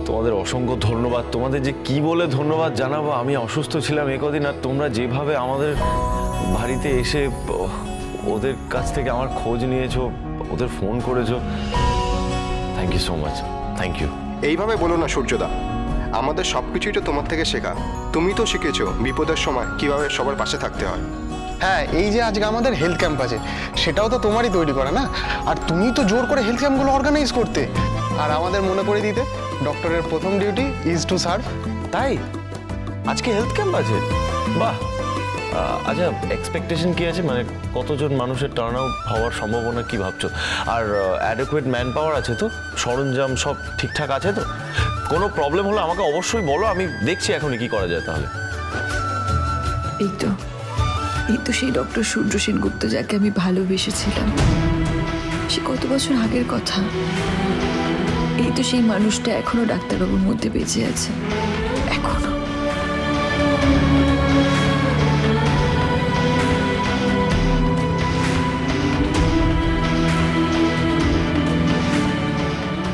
তোমাদের অসংখ্য ধন্যবাদ। তোমাদের যে কি বলে ধন্যবাদ জানাবো, আমি অসুস্থ ছিলাম একদিন, আর তোমরা যেভাবে আমাদের বাড়িতে এসে ওদের কাছ থেকে আমার খোঁজ নিয়েছো, ওদের ফোন করেছো, thank you so much. Thank you. এইভাবে বলো না সূর্যদা, আমাদের সবকিছুই তো তোমার থেকে শেখা। তুমি তো শিখেছো বিপদের সময় কিভাবে সবার পাশে থাকতে হয়। হ্যাঁ, এই যে আজকে আমাদের হেলথ ক্যাম্প আছে, সেটাও তো তোমারই তৈরি করা না? আর তুমি তো জোর করে হেলথ ক্যাম্পগুলো অর্গানাইজ করতে আর আমাদের মনে করে দিতে ডক্টরের প্রথম ডিউটি ইজ টু সার্ভ। তাই আজকে হেলথ ক্যাম্প আছে? বাহ। আচ্ছা, এক্সপেকটেশন কি আছে, মানে কতজন মানুষের টার্ন আউট হওয়ার সম্ভাবনা কি ভাবছো? আর অ্যাডেকুয়েট ম্যান পাওয়ার আছে তো? সরঞ্জাম সব ঠিকঠাক আছে তো? কোনো প্রবলেম হলে আমাকে অবশ্যই বলো, আমি দেখছি এখনই কি করা যায়। তাহলে এই তো সেই ডক্টর সূর্য সেনগুপ্ত, যাকে আমি ভালোবেসেছিলাম। সে কত বছর আগের কথা। এই তো সেই মানুষটা এখনো ডাক্তারবাবুর মধ্যে বেঁচে আছে, এখনো।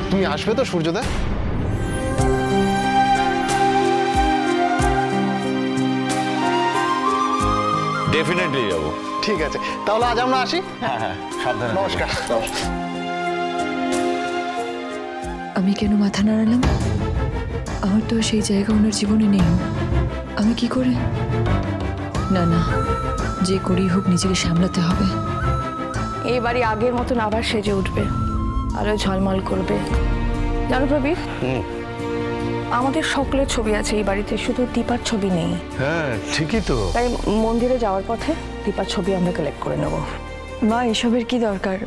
তুমি আসবে তো সূর্যদা? ডেফিনেটলি যাবো। ঠিক আছে, তাহলে আজ আমরা আসি। হ্যাঁ হ্যাঁ, সাবধানে। নমস্কার। আমি কেন মাথা নাড়ালাম? আমার তো সেই জায়গা ওনার জীবনে নেই। আমি কি করে? না, যে করেই হোক নিজেকে সামলাতে হবে। এই বাড়ি আগের মতন আবার সেজে উঠবে, আরো ঝলমল করবে। জানো প্রবীর, আমাদের সকলের ছবি আছে এই বাড়িতে, শুধু দীপার ছবি নেই। হ্যাঁ ঠিকই তো। তাই মন্দিরে যাওয়ার পথে দীপার ছবি আমরা কালেক্ট করে নেব। মা, এসবের কি দরকার?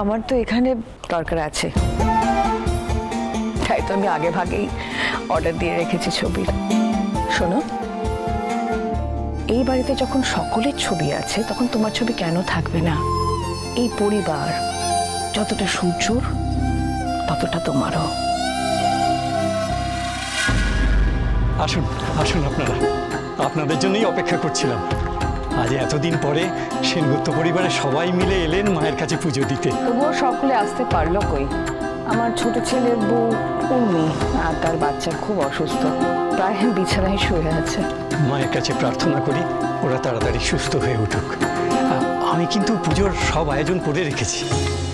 আমার তো এখানে দরকার আছে, তাই তো আমি আগে ভাগেই অর্ডার দিয়ে রেখেছি ছবির। শোনো, এই বাড়িতে যখন সকলের ছবি আছে, তখন তোমার ছবি কেন থাকবে না? এই পরিবার যতটা সূর্যর, ততটা তোমারও। আসুন আসুন, আপনাদের জন্যই অপেক্ষা করছিলাম। আজ এতদিন পরে সেনগুপ্ত পরিবারের সবাই মিলে এলেন মায়ের কাছে পুজো দিতে। তবুও সকলে আসতে পারলো কই? আমার ছোট ছেলের বউ উর্মি আর তার বাচ্চা খুব অসুস্থ, প্রায় বিছানায় শুয়ে আছে। মায়ের কাছে প্রার্থনা করি ওরা তাড়াতাড়ি সুস্থ হয়ে উঠুক। আমি কিন্তু পুজোর সব আয়োজন করে রেখেছি।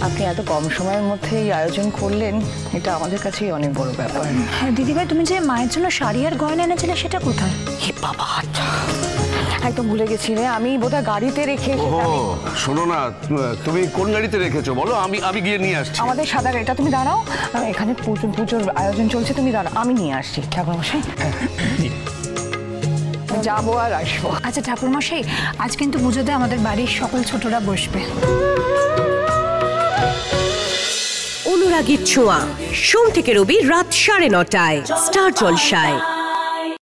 আপনি এত কম সময়ের মধ্যে এই আয়োজন করলেন, এটা আমাদের কাছেই অনেক বড় ব্যাপার। হ্যাঁ দিদিভাই, তুমি যে মায়ের জন্য শাড়ি আর গয়না এনেছিলে সেটা কোথায়? হে বাবা, একদম ভুলে গেছি রে, আমি বোধহয় গাড়িতে রেখে। শোনো না, তুমি কোন গাড়িতে রেখেছো বলো, আমি গিয়ে নিয়ে আসছি। আমাদের সাদা গাড়িটা, তুমি দাঁড়াও, এখানে পুজোর আয়োজন চলছে, তুমি দাঁড়াও, আমি নিয়ে আসছি। ঠাকুরমশাই, যাবো আর আসবো। আচ্ছা ঠাকুরমশাই, আজ কিন্তু পুজোতে আমাদের বাড়ির সকল ছোটরা বসবে। অনুরাগীর ছোঁয়া, সোম থেকে রবি রাত 9:30টায় স্টার জলসায়।